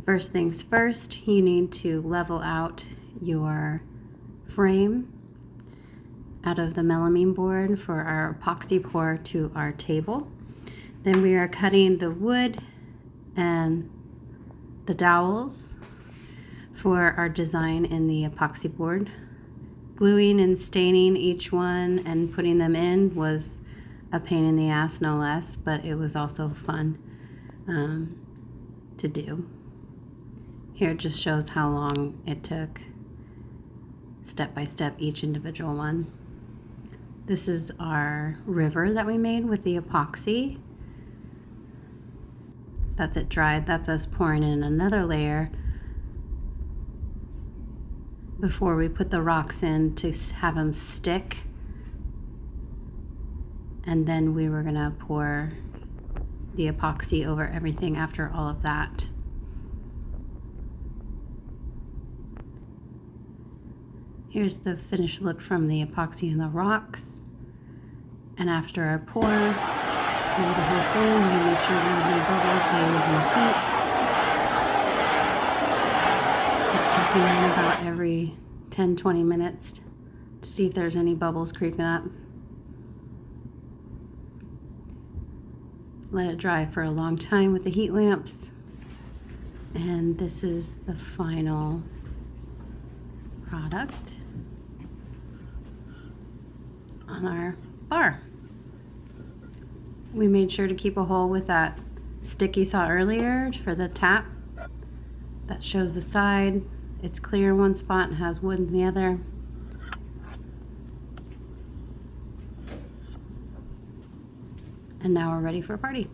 First things first, you need to level out your frame out of the melamine board for our epoxy pour to our table. Then we are cutting the wood and the dowels for our design in the epoxy board. Gluing and staining each one and putting them in was a pain in the ass, no less, but it was also fun to do. Here it just shows how long it took, step by step, each individual one. This is our river that we made with the epoxy. That's it dried. That's us pouring in another layer before we put the rocks in to have them stick. And then we were gonna pour the epoxy over everything after all of that. Here's the finished look from the epoxy and the rocks. And after our pour over the whole thing, we make sure there's no bubbles by using heat. Keep checking in about every 10-20 minutes to see if there's any bubbles creeping up. Let it dry for a long time with the heat lamps. And this is the final product on our bar. We made sure to keep a hole with that stick you saw earlier for the tap. That shows the side. It's clear in one spot and has wood in the other. And now we're ready for a party.